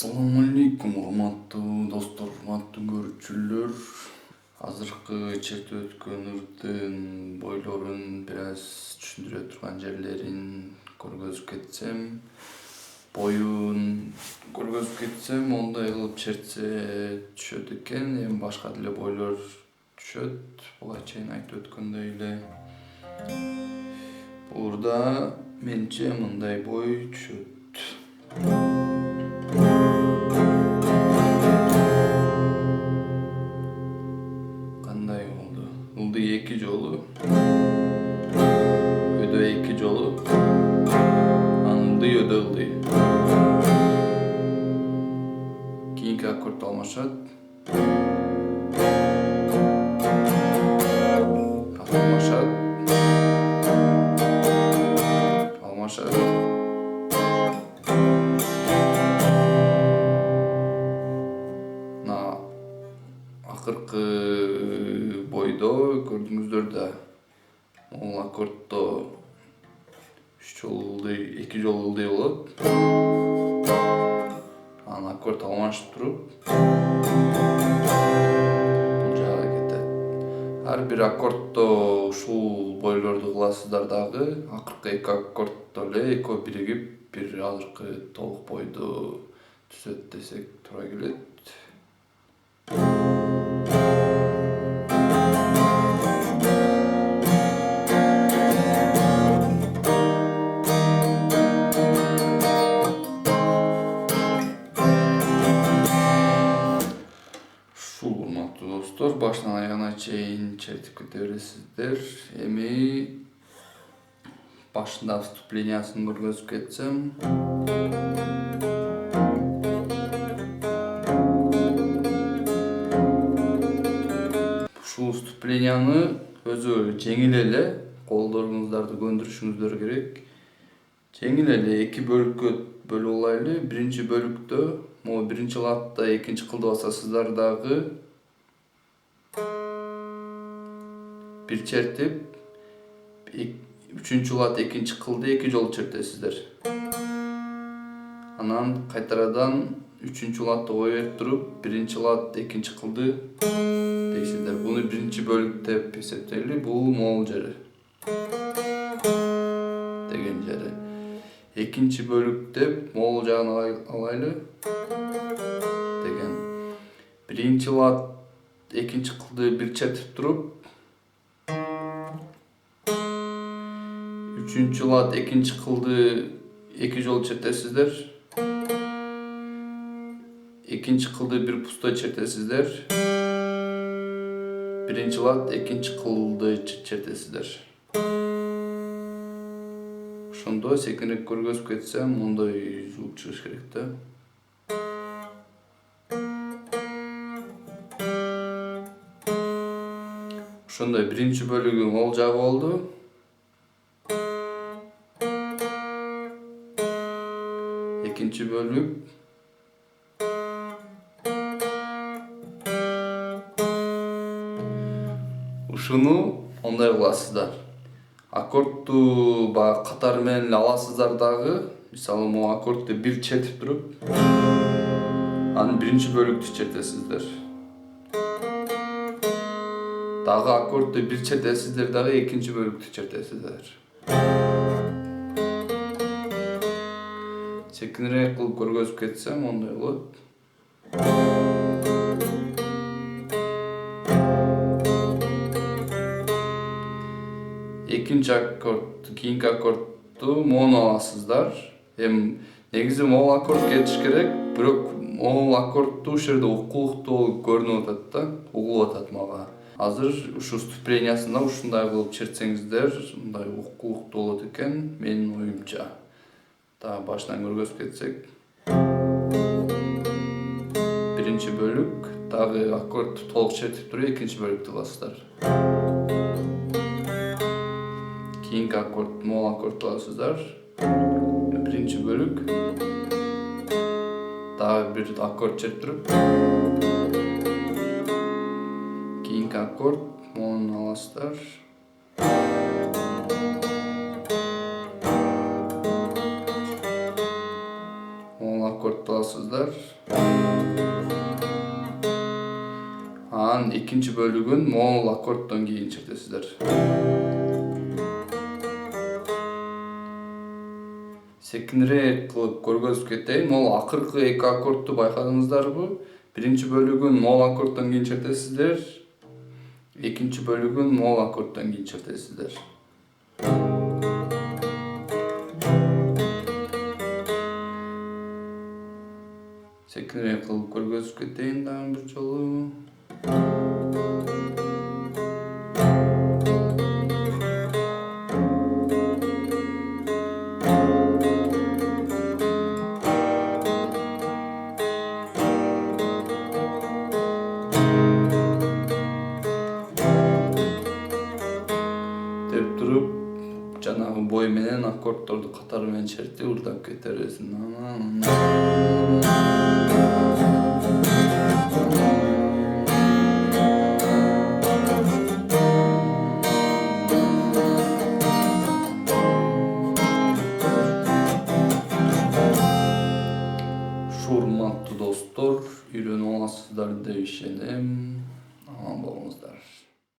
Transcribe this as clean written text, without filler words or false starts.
Assalamu alaikum, урматтуу достор, урматтуу көрүүчүлөр. Азыркы чертип өткөн ырдын бойлорун бир аз түшүндүрө турган жерлерин көргөзүп кетсем, боюн көргөзүп кетсем, ондай кылып чертсе түшөт экен. Эми башка деле бойлор түшөт. Буга чейин айтып өткөндөй эле буурда менче мындай бой түшөт. Кандай болду? Ылдый 2 жолу, өдө 2 жолу, ылдый өдө ылдый. Кийинки аккорд алмашат. Алмашат. Акыркы бойдо көрдүңүздөр да, могул аккорддо 3 жолу ылдый, 2 жолу ылдый болот. Анан аккорд алмашып туруп, бул жака кетет. Ар бир аккорддо ушул бойлорду кыласыздар дагы. Акыркы 2 аккорддо эле экөө биригип бир азыркы толук бойду түзөт десек туура келет. Урматтуу достор, башынан аягына чейин чертип кете бересиздер. Эми башында вступлениясын көргөзүп кетсем. Ушул вступленияны өзү жеңил эле, колдоруңуздарды көндүрүшүңүздөр керек. Жеңил эле 2 бөлүккө бөлүп алайлы. Биринчи бөлүктө, могу биринчи латта экинчи кылды басасыздар дагы. Бир чертип, үчүнчү лат экинчи кылды 2 жолу чертесиздер. Анан кайтарадан үчүнчү латты кое берип туруп, биринчи лат экинчи кылды дейсиздер. Буну биринчи бөлүк деп эсептейли. Бул могул жери деген жери. Экинчи бөлүк деп могул жагын алайлы деген. Биринчи лат экинчи кылды бир чертип туруп, үчүнчү лат экинчи кылды 2 жолу чертесиздер. Экинчи кылды бир пустой чертесиздер. Биринчи лат экинчи кылды чертесиздер. Ошондо секинирээк көргөзүп кетсем, мондой звук чыгыш керек да. Ошондой биринчи бөлүгү могул жагы болду. Экинчи бөлүк. Ушуну ондай кыласыздар. Аккордду баягы катары менен эле аласыздар дагы. Мисалы, могу аккордду бир чертип туруп, анын биринчи бөлүктү чертесиздер. Дагы аккордду бир чертесиздер дагы экинчи бөлүктү чертесиздер. Секинирээк кылып көргөзүп кетсем, ондай болот. Экинчи аккорд, кийинки аккордду мону аласыздар. Эми негизи могул аккорд кетиш керек, бирок могул аккордду ушул жерде укулуктуу болуп көрүнүп атат да, угулуп атат мага. Азыр ушу вступлениясында ушундай кылып чертсеңиздер, мындай укулуктуу болот экен, менин оюмча. Дагы башынан көргөзүп кетсек. Биринчи бөлүк, дагы аккордду толук чертип туруп, экинчи бөлүктү аласыздар. Кийинки аккорд, могул аккордду аласыздар. Биринчи бөлүк. Дагы бир аккорд чертип туруп. Кийинки аккорд, могуну аласыздар. аккордду аласыздар. Анан экинчи бөлүгүн мол аккорддон кийин чертесиздер. Секинирээк кылып көргөзүп кетейин. Могул акыркы эки аккордду байкадыңыздарбы? Биринчи бөлүгүн мол аккорддон кийин чертесиздер. Экинчи бөлүгүн мол аккорддон кийин чертесиздер. Секинирээк кылып көргөзүп кетейин дагы бир жолу. Деп туруп, жанагы бой менен аккорддорду катары менен чертип ырдап кетербиз. Урматтуу достор, үйрөнүп аласыздар деп ишенем. Аман болуңуздар.